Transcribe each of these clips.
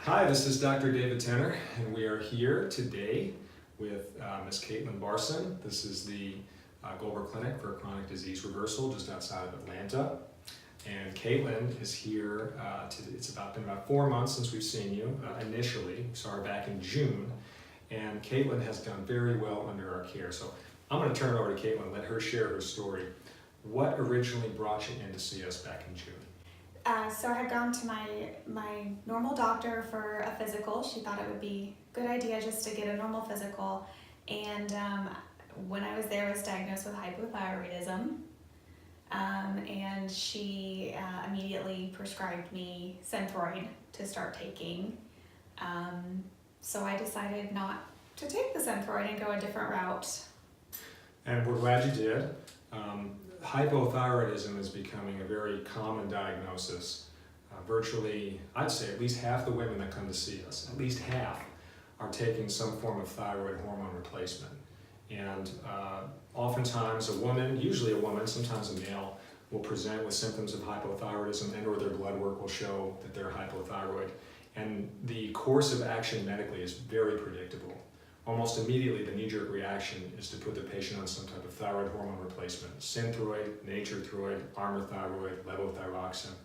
Hi, this is Dr. David Tenner, and we are here today with Ms. Caitlin Barson. This is the Goldberg Clinic for Chronic Disease Reversal just outside of Atlanta. And Caitlin is here, it's been about 4 months since we've seen you initially. We saw her back in June, and Caitlin has done very well under our care. So I'm going to turn it over to Caitlin and let her share her story. What originally brought you in to see us back in June? So I had gone to my normal doctor for a physical. She thought it would be a good idea just to get a normal physical. And when I was there, I was diagnosed with hypothyroidism. And she immediately prescribed me Synthroid to start taking. So I decided not to take the Synthroid and go a different route. And we're glad you did. Hypothyroidism is becoming a very common diagnosis. Virtually, I'd say at least half the women that come to see us, at least half, are taking some form of thyroid hormone replacement. And oftentimes a woman, usually a woman, sometimes a male, will present with symptoms of hypothyroidism and or their blood work will show that they're hypothyroid. And the course of action medically is very predictable. Almost immediately, the knee-jerk reaction is to put the patient on some type of thyroid hormone replacement. Synthroid, Nature-Throid, Armour-Thyroid, Levothyroxine.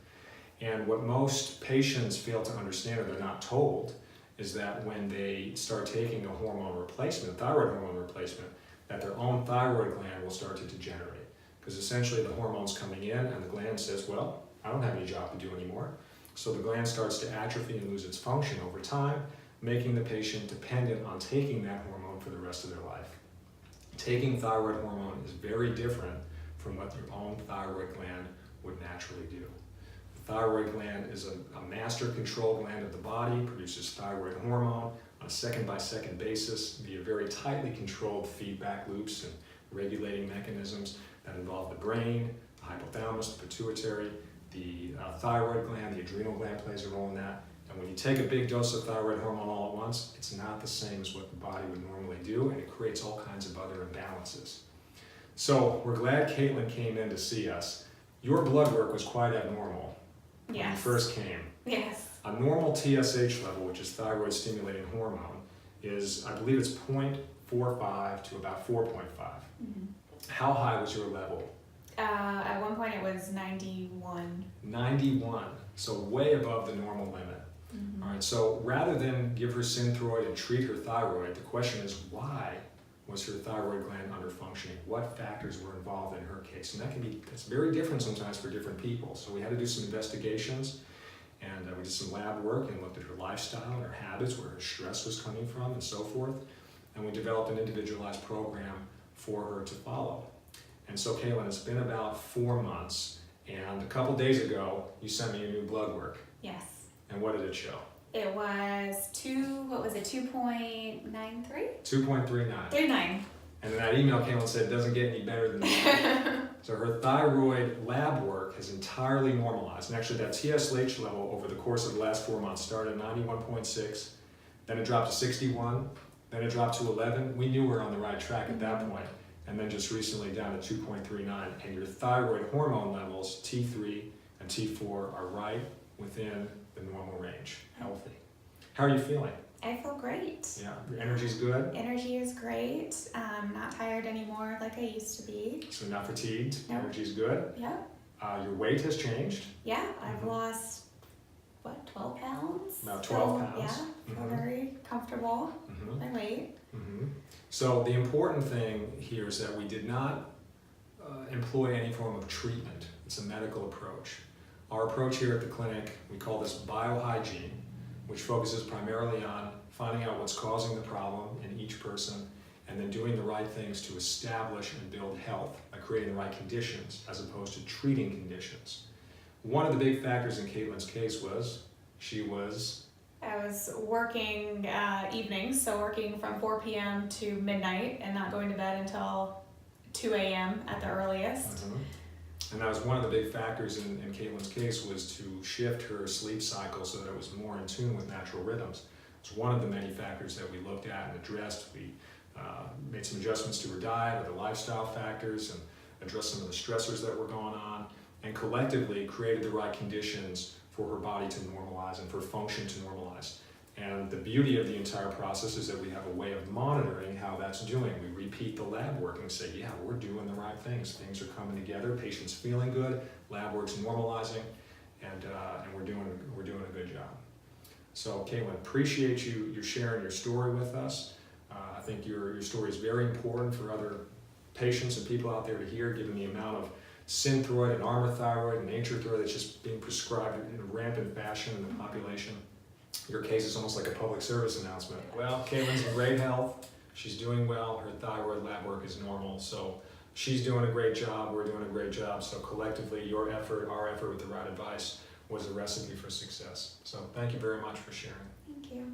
And what most patients fail to understand, or they're not told, is that when they start taking a hormone replacement, thyroid hormone replacement, that their own thyroid gland will start to degenerate. Because essentially the hormone's coming in and the gland says, well, I don't have any job to do anymore. So the gland starts to atrophy and lose its function over time, making the patient dependent on taking that hormone for the rest of their life. Taking thyroid hormone is very different from what your own thyroid gland would naturally do. The thyroid gland is a master control gland of the body, produces thyroid hormone on a second-by-second basis via very tightly controlled feedback loops and regulating mechanisms that involve the brain, the hypothalamus, the pituitary, the thyroid gland, the adrenal gland plays a role in that. And when you take a big dose of thyroid hormone all at once, it's not the same as what the body would normally do, and it creates all kinds of other imbalances. So we're glad Caitlin came in to see us. Your blood work was quite abnormal when you first came. Yes. A normal TSH level, which is thyroid stimulating hormone, is, I believe it's 0.45 to about 4.5. Mm-hmm. How high was your level? At one point it was 91. 91, so way above the normal limit. Mm-hmm. All right, so rather than give her Synthroid and treat her thyroid, the question is why was her thyroid gland underfunctioning? What factors were involved in her case? And that's very different sometimes for different people. So we had to do some investigations, and we did some lab work and looked at her lifestyle and her habits, where her stress was coming from and so forth. And we developed an individualized program for her to follow. And so Caitlin, it's been about 4 months, and a couple days ago, you sent me your new blood work. Yes. And what did it show? It was 2.93? 2.39. 39. And then that email came and said, it doesn't get any better than that. So her thyroid lab work has entirely normalized. And actually that TSH level over the course of the last 4 months started at 91.6, then it dropped to 61, then it dropped to 11. We knew we were on the right track at that point. And then just recently down to 2.39. And your thyroid hormone levels, T3 and T4, are right within the normal range, healthy. How are you feeling? I feel great. Yeah, your energy's good? Energy is great. Not tired anymore like I used to be. So not fatigued? No. Energy's good? Yeah. Your weight has changed? Yeah, I've lost, 12 pounds? About 12 pounds. Yeah, feel very comfortable with my weight. Mm-hmm. So the important thing here is that we did not employ any form of treatment. It's a medical approach. Our approach here at the clinic, we call this biohygiene, which focuses primarily on finding out what's causing the problem in each person and then doing the right things to establish and build health by creating the right conditions as opposed to treating conditions. One of the big factors in Caitlin's case was I was working evenings, so working from 4 p.m. to midnight and not going to bed until 2 a.m. at the earliest. Mm-hmm. And that was one of the big factors in Caitlin's case, was to shift her sleep cycle so that it was more in tune with natural rhythms. It's one of the many factors that we looked at and addressed. We made some adjustments to her diet, other lifestyle factors, and addressed some of the stressors that were going on, and collectively created the right conditions for her body to normalize and for function to normalize. And the beauty of the entire process is that we have a way of monitoring how that's doing. We repeat the lab work and say, yeah, we're doing the right things. Things are coming together, patient's feeling good, lab work's normalizing, and we're doing a good job. So Caitlin, appreciate you sharing your story with us. I think your story is very important for other patients and people out there to hear, given the amount of synthroid and armor thyroid and nature thyroid that's just being prescribed in a rampant fashion in the population. Your case is almost like a public service announcement. Well, Caitlin's in great health. She's doing well. Her thyroid lab work is normal. So she's doing a great job. We're doing a great job. So collectively, your effort, our effort with the right advice was a recipe for success. So thank you very much for sharing. Thank you.